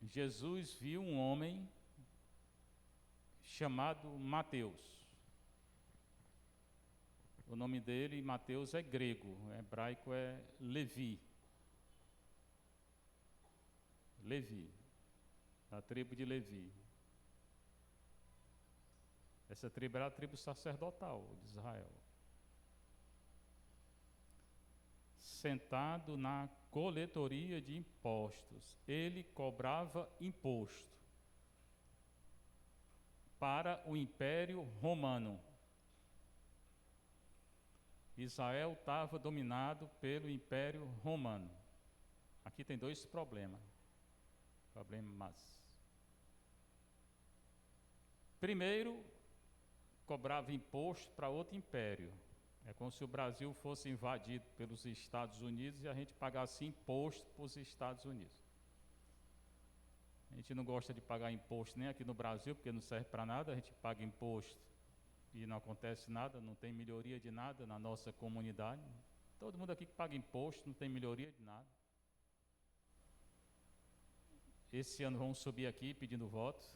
Jesus viu um homem chamado Mateus. O nome dele, Mateus, é grego, em hebraico é Levi. Levi, da tribo de Levi. Essa tribo era a tribo sacerdotal de Israel. Sentado na coletoria de impostos, ele cobrava imposto para o Império Romano. Israel estava dominado pelo Império Romano. Aqui tem dois problemas. Primeiro, cobrava imposto para outro império. É como se o Brasil fosse invadido pelos Estados Unidos e a gente pagasse imposto para os Estados Unidos. A gente não gosta de pagar imposto nem aqui no Brasil, porque não serve para nada. A gente paga imposto e não acontece nada, não tem melhoria de nada na nossa comunidade. Todo mundo aqui que paga imposto não tem melhoria de nada. Esse ano vamos subir aqui pedindo voto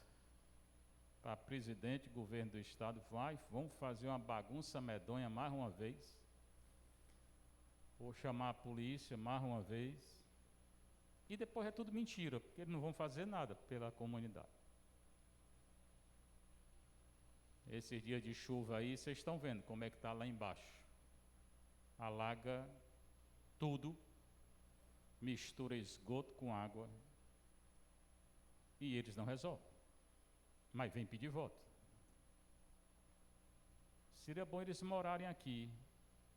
para presidente, governo do estado. Vamos fazer uma bagunça medonha mais uma vez. Vou chamar a polícia mais uma vez. E depois é tudo mentira, porque eles não vão fazer nada pela comunidade. Esses dias de chuva aí, vocês estão vendo como é que está lá embaixo. Alaga tudo, mistura esgoto com água, e eles não resolvem. Mas vem pedir voto. Seria bom eles morarem aqui,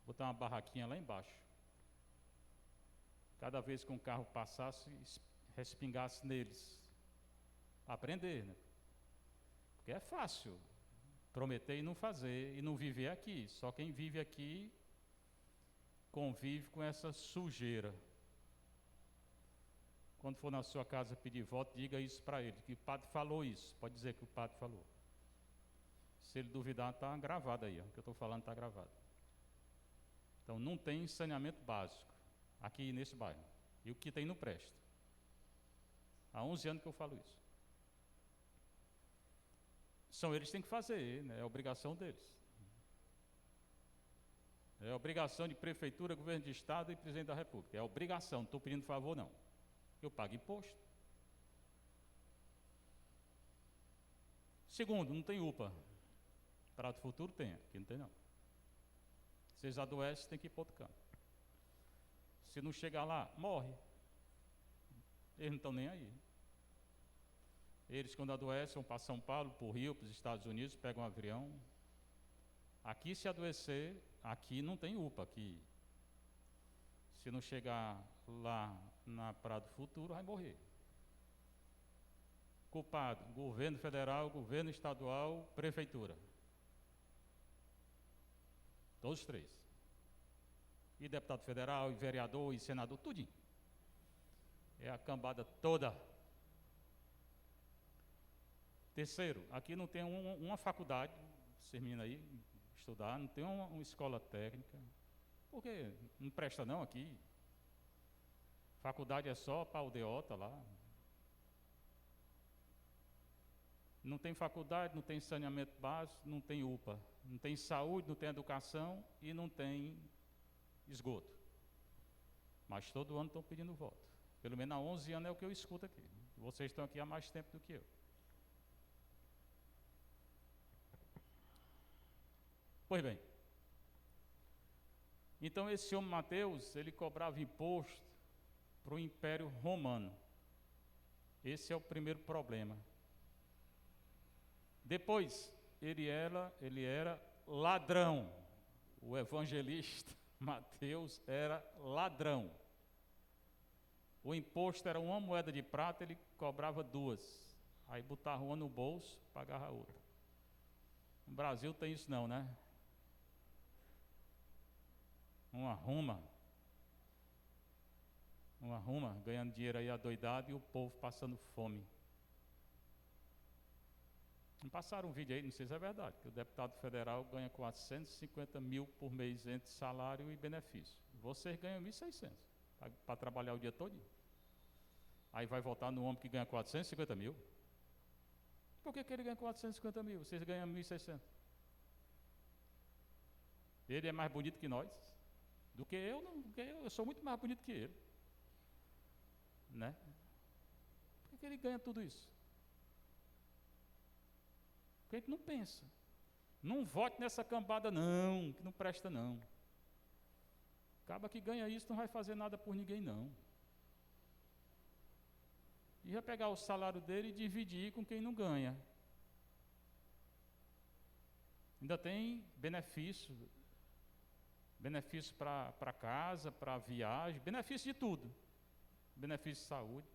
botar uma barraquinha lá embaixo. Cada vez que um carro passasse, respingasse neles. Aprender, né? Porque é fácil prometer e não fazer, e não viver aqui. Só quem vive aqui convive com essa sujeira. Quando for na sua casa pedir voto, diga isso para ele, que o padre falou isso. Pode dizer que o padre falou. Se ele duvidar, está gravado aí. O que eu estou falando está gravado. Então, não tem saneamento básico aqui nesse bairro. E o que tem não presta. Há 11 anos que eu falo isso. São eles que têm que fazer, né? É obrigação deles. É obrigação de prefeitura, governo de estado e presidente da república. É obrigação, não estou pedindo favor não. Eu pago imposto. Segundo, não tem UPA. Para o futuro tem, aqui não tem não. Vocês adoecem, tem que ir para outro canto. Se não chegar lá, morre. Eles não estão nem aí. Eles, quando adoecem, vão para São Paulo, para o Rio, para os Estados Unidos, pegam um avião. Aqui, se adoecer, aqui não tem UPA. Aqui, se não chegar lá na Praia do Futuro, vai morrer. Culpado, governo federal, governo estadual, prefeitura. Todos os três. E deputado federal, e vereador, e senador, tudinho. É a cambada toda. Terceiro, aqui não tem uma faculdade, vocês meninos aí, estudar, não tem uma escola técnica. Por quê? Não presta não aqui. Faculdade é só para aldeota lá. Não tem faculdade, não tem saneamento básico, não tem UPA. Não tem saúde, não tem educação e não tem esgoto. Mas todo ano estão pedindo voto. Pelo menos há 11 anos é o que eu escuto aqui. Vocês estão aqui há mais tempo do que eu. Pois bem. Então esse homem Mateus, ele cobrava imposto para o Império Romano. Esse é o primeiro problema. Depois, ele era ladrão. O evangelista Mateus era ladrão. O imposto era uma moeda de prata, ele cobrava 2. Aí botava uma no bolso, pagava a outra. No Brasil tem isso não, né? Uma ruma, ganhando dinheiro aí adoidado e o povo passando fome. Não passaram um vídeo aí, não sei se é verdade, que o deputado federal ganha 450 mil por mês entre salário e benefício. Vocês ganham 1.600 para trabalhar o dia todo. Aí vai votar no homem que ganha 450 mil. Por que ele ganha 450 mil? Vocês ganham 1.600. Ele é mais bonito que nós. Do que eu, não, eu sou muito mais bonito que ele. Né? Por que ele ganha tudo isso? Porque a gente não pensa. Não vote nessa cambada não, que não presta não. Acaba que ganha isso, não vai fazer nada por ninguém não. E vai pegar o salário dele e dividir com quem não ganha. Ainda tem benefício para casa, para viagem, benefício de tudo. Benefício de saúde.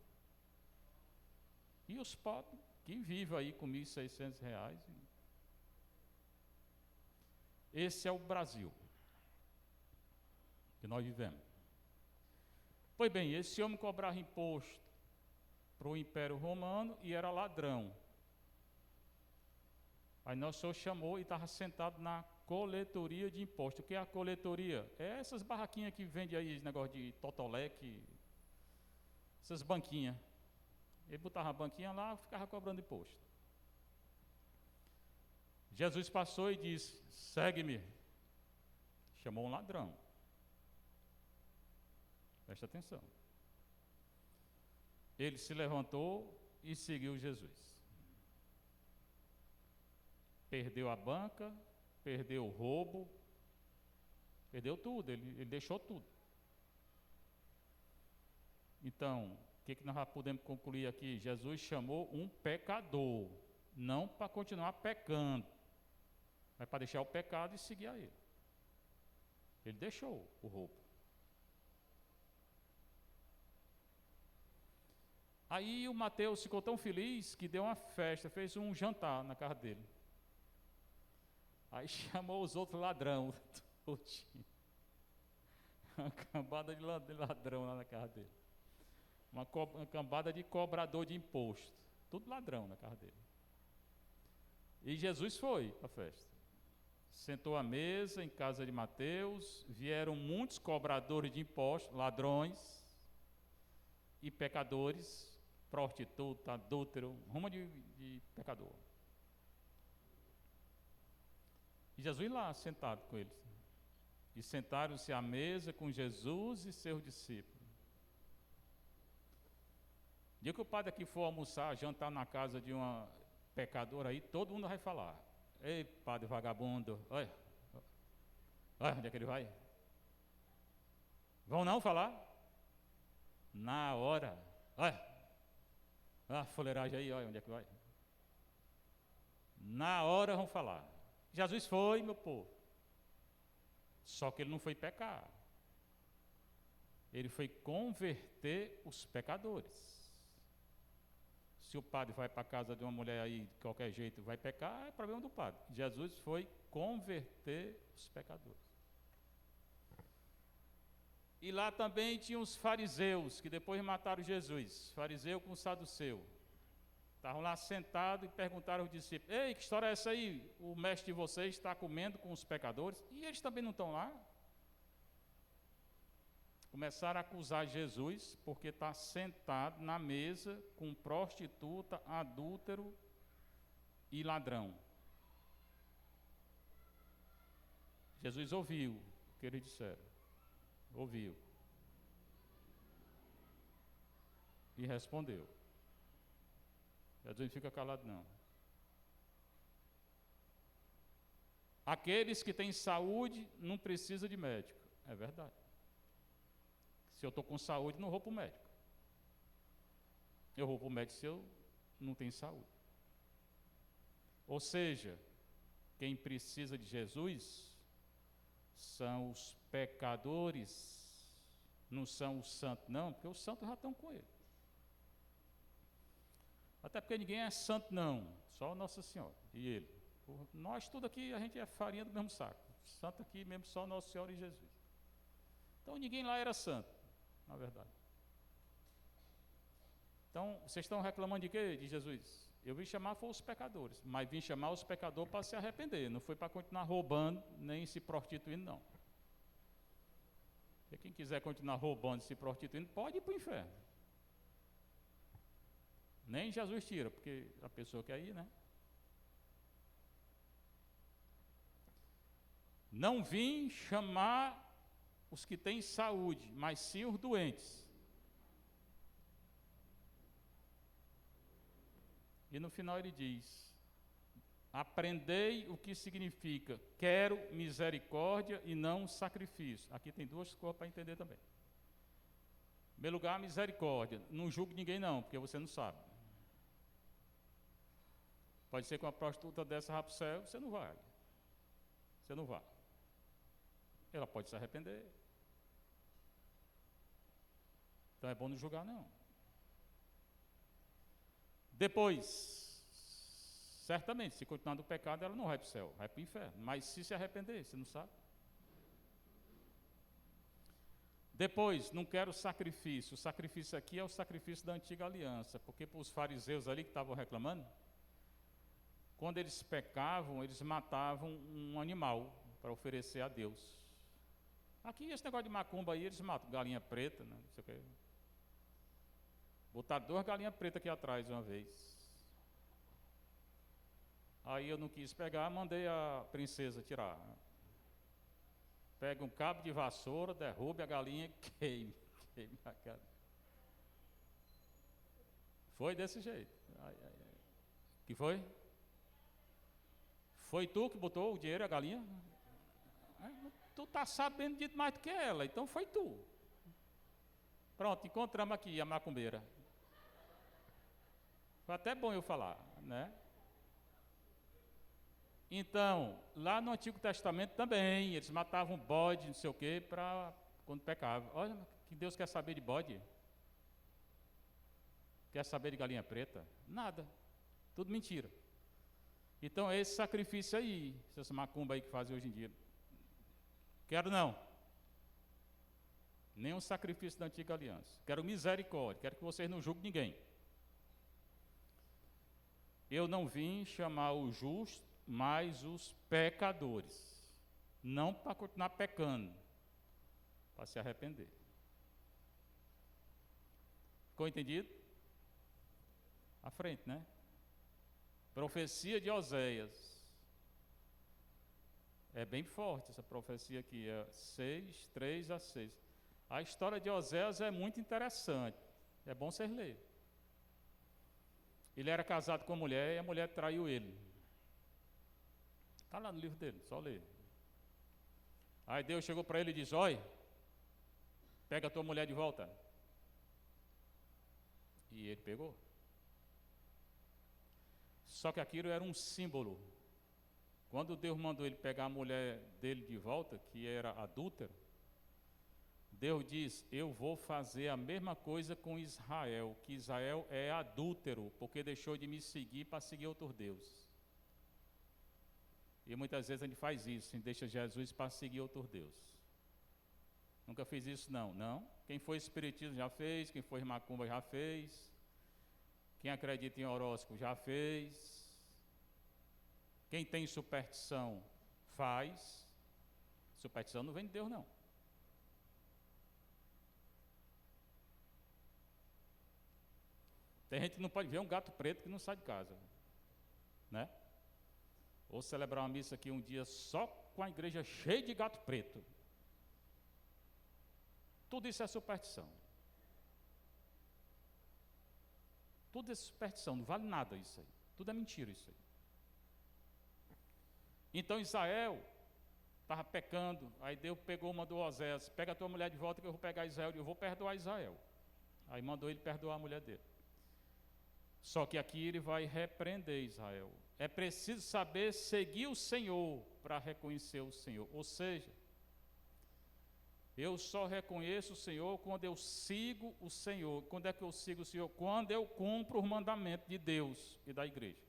E os pobres que vivem aí com R$1.600. Esse é o Brasil que nós vivemos. Pois bem, esse homem cobrava imposto para o Império Romano e era ladrão. Aí nosso Senhor chamou e estava sentado na coletoria de imposto. O que é a coletoria? É essas barraquinhas que vendem aí, esse negócio de totoleque, essas banquinhas. Ele botava a banquinha lá e ficava cobrando imposto. Jesus passou e disse: segue-me. Chamou um ladrão. Presta atenção. Ele se levantou e seguiu Jesus. Perdeu a banca, perdeu o roubo, perdeu tudo, ele deixou tudo. Então, o que nós já podemos concluir aqui? Jesus chamou um pecador, não para continuar pecando, mas para deixar o pecado e seguir a ele. Ele deixou o roubo. Aí o Mateus ficou tão feliz que deu uma festa, fez um jantar na casa dele. Aí chamou os outros ladrões, uma cambada de ladrão lá na casa dele. Uma cambada de cobrador de imposto, tudo ladrão na casa dele. E Jesus foi para a festa. Sentou à mesa em casa de Mateus, vieram muitos cobradores de impostos, ladrões e pecadores, prostituta, adúltero, rumo de pecador. E Jesus lá sentado com eles. E sentaram-se à mesa com Jesus e seus discípulos. Dia que o padre aqui for almoçar, jantar na casa de uma pecadora aí, todo mundo vai falar: ei, padre vagabundo, olha, onde é que ele vai? Vão não falar? Na hora, olha, a fuleiragem aí, olha onde é que vai. Na hora vão falar. Jesus foi, meu povo. Só que ele não foi pecar. Ele foi converter os pecadores. Se o padre vai para a casa de uma mulher aí, de qualquer jeito, vai pecar, é problema do padre. Jesus foi converter os pecadores. E lá também tinha os fariseus, que depois mataram Jesus. Fariseu com saduceu. Estavam lá sentados e perguntaram aos discípulos: ei, que história é essa aí? O mestre de vocês está comendo com os pecadores? E eles também não estão lá? Começaram a acusar Jesus porque está sentado na mesa com prostituta, adúltero e ladrão. Jesus ouviu o que eles disseram. Ouviu. E respondeu. Jesus não fica calado não. Aqueles que têm saúde não precisam de médico. É verdade. Se eu estou com saúde, não vou para o médico. Eu vou para o médico se eu não tenho saúde. Ou seja, quem precisa de Jesus são os pecadores, não são os santos, não, porque os santos já estão com ele. Até porque ninguém é santo, não, só Nossa Senhora e ele. Nós tudo aqui, a gente é farinha do mesmo saco. Santo aqui mesmo, só Nossa Senhora e Jesus. Então ninguém lá era santo, na verdade. Então, vocês estão reclamando de quê? De Jesus. Eu vim chamar foi os pecadores, mas vim chamar os pecadores para se arrepender, não foi para continuar roubando, nem se prostituindo, não. Porque quem quiser continuar roubando e se prostituindo, pode ir para o inferno. Nem Jesus tira, porque a pessoa quer ir, né? Não vim chamar os que têm saúde, mas sim os doentes. E no final ele diz: aprendei o que significa quero misericórdia e não sacrifício. Aqui tem duas coisas para entender também. Em primeiro lugar, misericórdia. Não julgue ninguém não, porque você não sabe. Pode ser que uma prostituta dessa vá para o céu, você não vai. Você não vai. Ela pode se arrepender. Então é bom não julgar não. Depois, certamente, se continuar no pecado, ela não vai para o céu, vai para o inferno. Mas se arrepender, você não sabe. Depois, não quero sacrifício. O sacrifício aqui é o sacrifício da antiga aliança, porque para os fariseus ali que estavam reclamando, quando eles pecavam, eles matavam um animal para oferecer a Deus. Aqui, esse negócio de macumba aí, eles matam galinha preta, né? Não sei o que. Botaram 2 galinhas pretas aqui atrás uma vez. Aí eu não quis pegar, mandei a princesa tirar. Pega um cabo de vassoura, derrube a galinha e queime a cara. Foi desse jeito. Que foi? Foi tu que botou o dinheiro, a galinha? Tu tá sabendo de mais do que ela, então foi tu. Pronto, encontramos aqui a macumbeira. Foi até bom eu falar, né? Então, lá no Antigo Testamento também, eles matavam bode, não sei o quê, para quando pecavam. Olha, que Deus quer saber de bode? Quer saber de galinha preta? Nada. Tudo mentira. Então é esse sacrifício aí, essas macumbas aí que fazem hoje em dia. Quero não. Nenhum sacrifício da antiga aliança. Quero misericórdia, quero que vocês não julguem ninguém. Eu não vim chamar os justos, mas os pecadores. Não para continuar pecando, para se arrepender. Ficou entendido? À frente, né? Profecia de Oséias. É bem forte essa profecia aqui, é 6, 3 a 6. A história de Oséias é muito interessante. É bom vocês lerem. Ele era casado com uma mulher e a mulher traiu ele. Está lá no livro dele, só ler. Aí Deus chegou para ele e disse: olha, pega a tua mulher de volta. E ele pegou. Só que aquilo era um símbolo. Quando Deus mandou ele pegar a mulher dele de volta, que era adúltera, Deus diz: eu vou fazer a mesma coisa com Israel, que Israel é adúltero, porque deixou de me seguir para seguir outros deuses. E muitas vezes a gente faz isso, a gente deixa Jesus para seguir outros deuses. Nunca fiz isso não, não? Quem foi espiritismo já fez, quem foi macumba já fez, quem acredita em horóscopo já fez, quem tem superstição faz. Superstição não vem de Deus não. Tem gente que não pode ver um gato preto que não sai de casa, né? Ou celebrar uma missa aqui um dia só com a igreja cheia de gato preto. Tudo isso é superstição. Tudo é superstição, não vale nada isso aí. Tudo é mentira isso aí. Então Israel estava pecando, aí Deus mandou Oséias: pega a tua mulher de volta que eu vou pegar Israel, eu vou perdoar Israel. Aí mandou ele perdoar a mulher dele. Só que aqui ele vai repreender Israel. É preciso saber seguir o Senhor para reconhecer o Senhor. Ou seja, eu só reconheço o Senhor quando eu sigo o Senhor. Quando é que eu sigo o Senhor? Quando eu cumpro os mandamentos de Deus e da igreja.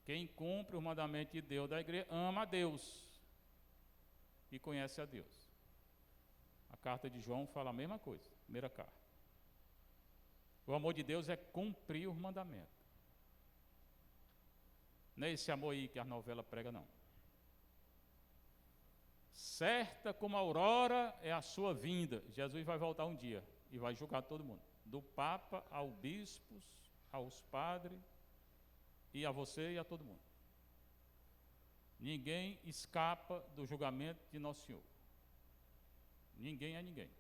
Quem cumpre os mandamentos de Deus e da igreja ama a Deus e conhece a Deus. A carta de João fala a mesma coisa, primeira carta. O amor de Deus é cumprir os mandamentos. Não é esse amor aí que a novela prega, não. Certa como a aurora é a sua vinda. Jesus vai voltar um dia e vai julgar todo mundo. do Papa aos bispos, aos padres, e a você e a todo mundo. Ninguém escapa do julgamento de Nosso Senhor. Ninguém é ninguém.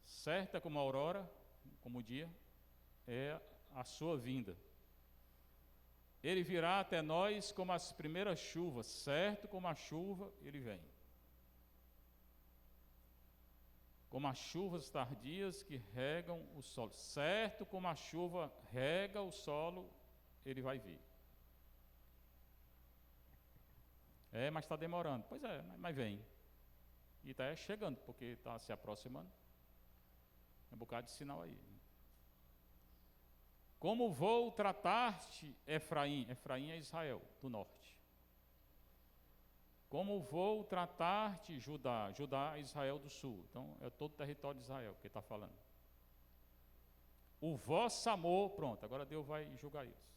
Certa como a aurora, como o dia, é a sua vinda. Ele virá até nós como as primeiras chuvas, certo como a chuva, ele vem. Como as chuvas tardias que regam o solo, certo como a chuva rega o solo, ele vai vir. Mas está demorando. Pois é, mas vem. E está chegando, porque está se aproximando. É um bocado de sinal aí. Como vou tratar-te, Efraim? Efraim é Israel, do norte. Como vou tratar-te, Judá? Judá é Israel do sul. Então, é todo o território de Israel que ele está falando. O vosso amor, pronto, agora Deus vai julgar isso.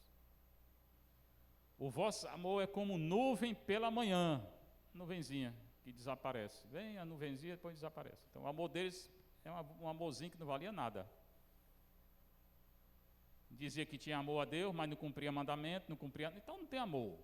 O vosso amor é como nuvem pela manhã, nuvenzinha que desaparece. Vem a nuvenzinha e depois desaparece. Então, o amor deles é um amorzinho que não valia nada. Dizia que tinha amor a Deus, mas não cumpria mandamento, não cumpria. Então não tem amor.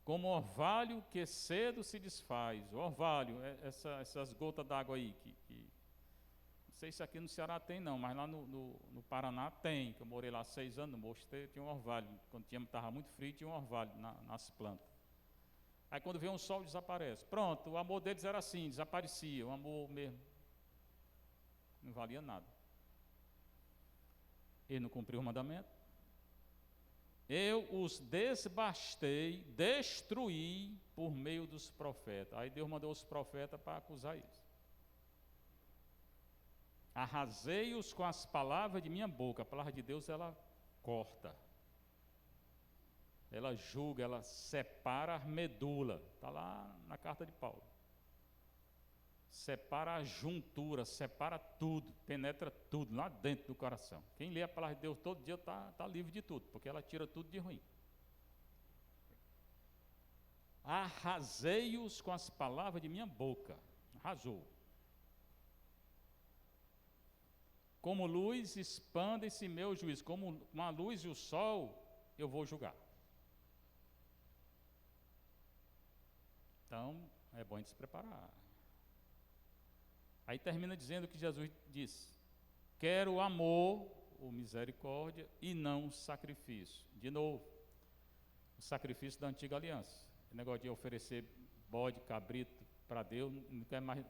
Como orvalho que cedo se desfaz. O orvalho, essas gotas d'água aí, não sei se aqui no Ceará tem não, mas lá no Paraná tem, que eu morei lá 6 anos, no mosteiro tinha um orvalho. Quando estava muito frio, tinha um orvalho nas plantas. Aí quando vem um sol, desaparece. Pronto, o amor deles era assim, desaparecia, o amor mesmo. Não valia nada. Ele não cumpriu o mandamento. Eu os desbastei, destruí por meio dos profetas. Aí Deus mandou os profetas para acusar isso. Arrasei-os com as palavras de minha boca. A palavra de Deus, ela corta. Ela julga, ela separa a medula. Está lá na carta de Paulo. Separa a juntura, separa tudo, penetra tudo lá dentro do coração. Quem lê a palavra de Deus todo dia está livre de tudo, porque ela tira tudo de ruim. Arrasei-os com as palavras de minha boca. Arrasou. Como luz expande-se meu juízo, como uma luz e o sol, eu vou julgar. Então, é bom a gente se preparar. Aí termina dizendo que Jesus disse: quero amor, ou misericórdia, e não sacrifício. De novo, o sacrifício da antiga aliança. O negócio de oferecer bode, cabrito para Deus, não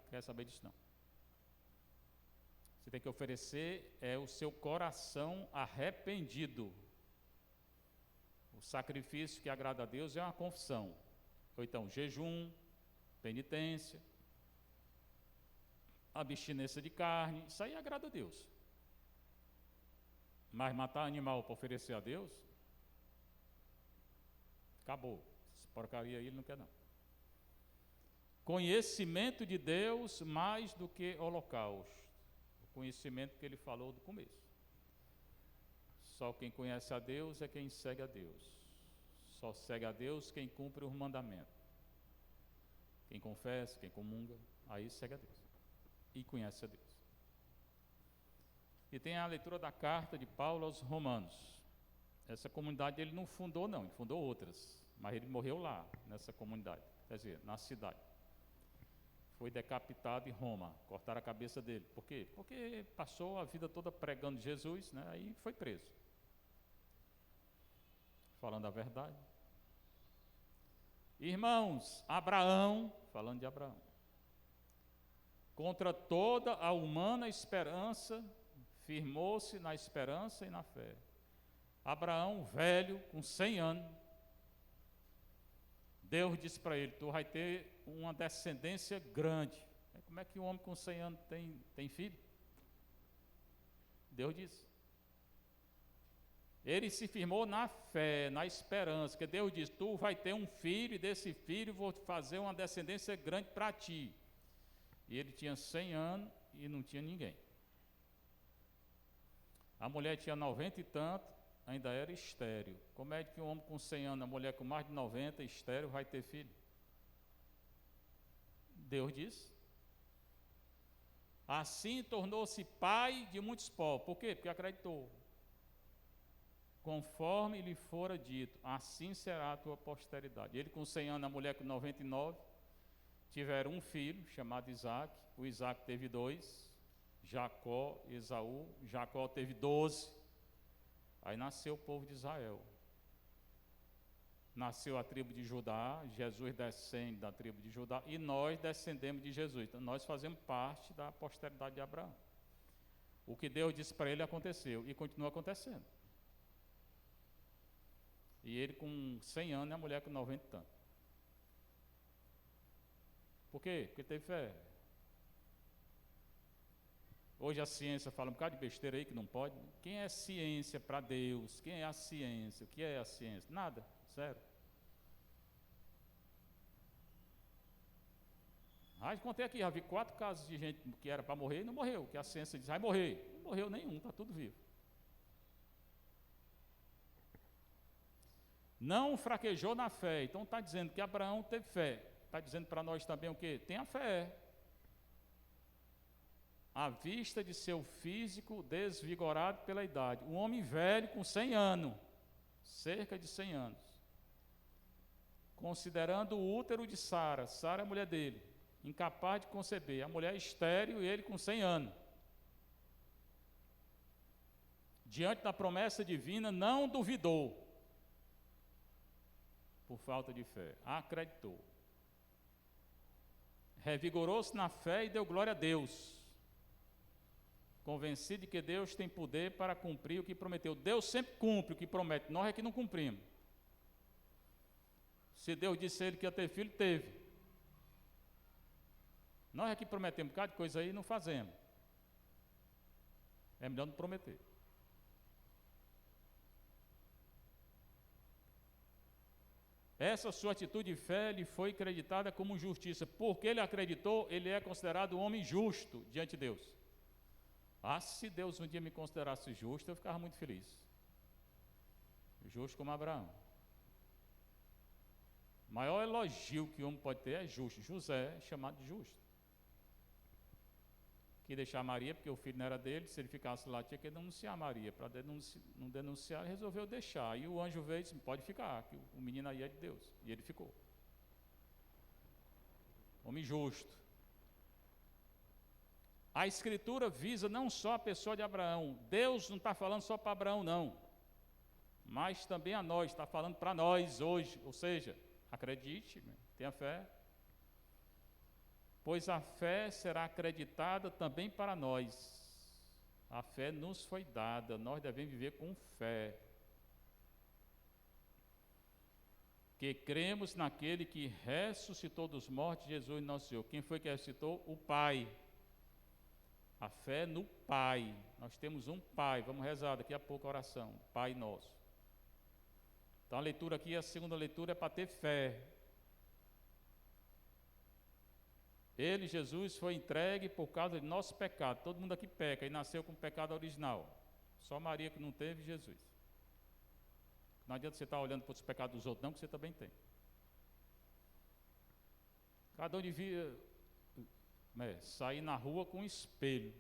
quer saber disso não. Você tem que oferecer o seu coração arrependido. O sacrifício que agrada a Deus é uma confissão. Ou então, jejum, penitência, abstinência de carne, isso aí agrada a Deus. Mas matar animal para oferecer a Deus, acabou. Essa porcaria aí ele não quer não. Conhecimento de Deus mais do que holocausto. O conhecimento que ele falou do começo. Só quem conhece a Deus é quem segue a Deus. Só segue a Deus quem cumpre os mandamentos. Quem confessa, quem comunga, aí segue a Deus. E conhece a Deus. E tem a leitura da carta de Paulo aos Romanos. Essa comunidade ele não fundou não, ele fundou outras, mas ele morreu lá, nessa comunidade, quer dizer, na cidade. Foi decapitado em Roma, cortaram a cabeça dele. Por quê? Porque passou a vida toda pregando Jesus, né? Aí foi preso. Falando a verdade. Irmãos, Abraão, falando de Abraão, contra toda a humana esperança, firmou-se na esperança e na fé. Abraão, velho, com 100 anos, Deus disse para ele: tu vai ter uma descendência grande. Como é que um homem com 100 anos tem filho? Deus disse. Ele se firmou na fé, na esperança, que Deus disse: tu vai ter um filho, e desse filho vou fazer uma descendência grande para ti. E ele tinha 100 anos e não tinha ninguém. A mulher tinha 90 e tanto, ainda era estéril. Como é que um homem com 100 anos, a mulher com mais de 90, estéril, vai ter filho? Deus disse. Assim tornou-se pai de muitos povos. Por quê? Porque acreditou. Conforme lhe fora dito, assim será a tua posteridade. Ele com 100 anos, a mulher com 99, tiveram um filho chamado Isaac. O Isaac teve 2, Jacó e Esaú. Jacó teve 12. Aí nasceu o povo de Israel. Nasceu a tribo de Judá, Jesus descende da tribo de Judá, e nós descendemos de Jesus. Então nós fazemos parte da posteridade de Abraão. O que Deus disse para ele aconteceu, e continua acontecendo. E ele com 100 anos e a mulher com 90 e tanto. Por quê? Porque teve fé. Hoje a ciência fala um bocado de besteira aí que não pode. Quem é ciência para Deus? Quem é a ciência? O que é a ciência? Nada, zero. Contei aqui, já vi 4 casos de gente que era para morrer e não morreu. Que a ciência diz, vai morrer. Não morreu nenhum, está tudo vivo. Não fraquejou na fé. Então está dizendo que Abraão teve fé. Está dizendo para nós também o quê? Tenha fé. À vista de seu físico desvigorado pela idade. Um homem velho com 100 anos. Cerca de 100 anos. Considerando o útero de Sara. Sara é a mulher dele. Incapaz de conceber. A mulher estéril e ele com 100 anos. Diante da promessa divina, não duvidou. Por falta de fé. Acreditou. Revigorou-se na fé e deu glória a Deus. Convencido de que Deus tem poder para cumprir o que prometeu. Deus sempre cumpre o que promete, nós é que não cumprimos. Se Deus disse a ele que ia ter filho, teve. Nós é que prometemos um bocado de coisa aí e não fazemos. É melhor não prometer. Essa sua atitude de fé lhe foi creditada como justiça. Porque ele acreditou, ele é considerado um homem justo diante de Deus. Se Deus um dia me considerasse justo, eu ficava muito feliz. Justo como Abraão. O maior elogio que o homem pode ter é justo. José é chamado de justo. Quis deixar Maria, porque o filho não era dele. Se ele ficasse lá, tinha que denunciar Maria. Para não denunciar, ele resolveu deixar. E o anjo veio e disse, pode ficar, que o menino aí é de Deus. E ele ficou. Homem justo. A Escritura visa não só a pessoa de Abraão. Deus não está falando só para Abraão, não. Mas também a nós, está falando para nós hoje. Ou seja, acredite, tenha fé. Pois a fé será acreditada também para nós. A fé nos foi dada, nós devemos viver com fé. Que cremos naquele que ressuscitou dos mortos, Jesus nosso Senhor. Quem foi que ressuscitou? O Pai. A fé no Pai. Nós temos um Pai. Vamos rezar daqui a pouco a oração. Pai nosso. Então a leitura aqui, a segunda leitura é para ter fé. Ele, Jesus, foi entregue por causa de nosso pecado. Todo mundo aqui peca e nasceu com o pecado original. Só Maria que não teve, Jesus. Não adianta você estar olhando para os pecados dos outros, não, que você também tem. Cada um devia sair na rua com um espelho,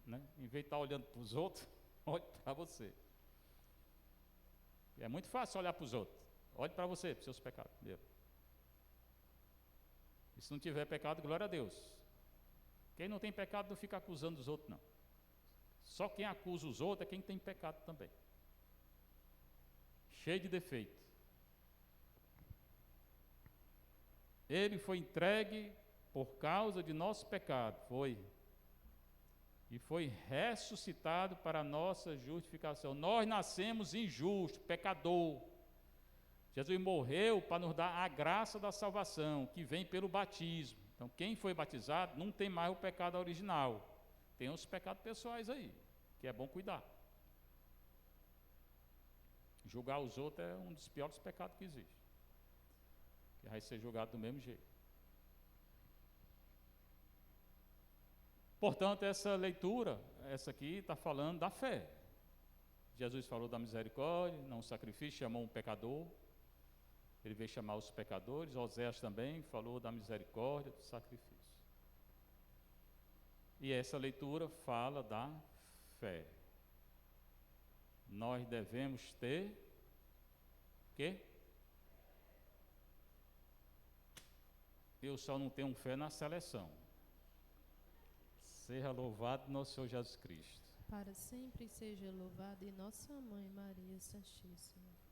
né? Em vez de estar olhando para os outros, olhe para você. É muito fácil olhar para os outros. Olhe para você, para os seus pecados. Meu. E se não tiver pecado, glória a Deus. Quem não tem pecado não fica acusando os outros, não. Só quem acusa os outros é quem tem pecado também. Cheio de defeito. Ele foi entregue por causa de nosso pecado, e foi ressuscitado para a nossa justificação. Nós nascemos injustos, pecador. Jesus morreu para nos dar a graça da salvação, que vem pelo batismo. Então, quem foi batizado não tem mais o pecado original. Tem os pecados pessoais aí, que é bom cuidar. Julgar os outros é um dos piores pecados que existe. Que vai ser julgado do mesmo jeito. Portanto, essa leitura, essa aqui está falando da fé. Jesus falou da misericórdia, não sacrifício, chamou um pecador. Ele veio chamar os pecadores. Oséias também falou da misericórdia, do sacrifício. E essa leitura fala da fé. Nós devemos ter quê? Eu só não tenho fé na seleção. Seja louvado nosso Senhor Jesus Cristo. Para sempre seja louvada e Nossa Mãe Maria Santíssima.